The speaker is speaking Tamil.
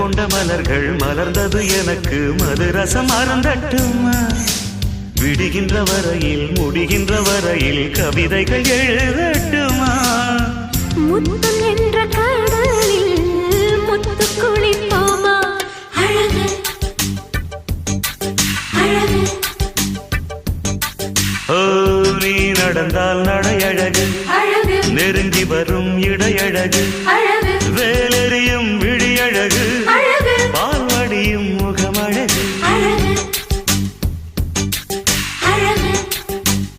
கொண்ட மலர்கள் மலர்ந்தது எனக்கு மதுரசம் அருந்தட்டுமா விடுகின்ற வரையில் முடிகின்ற வரையில் கவிதைகள் எழுதட்டுமா முத்தம் என்ற கடலில் முத்து குளிப்போமா அழகு அழகு ஓ நீ நடந்தால் நடையழகு அழகு நெருங்கி வரும் இடையழகு அழகு வேலெறியும் விழியழகு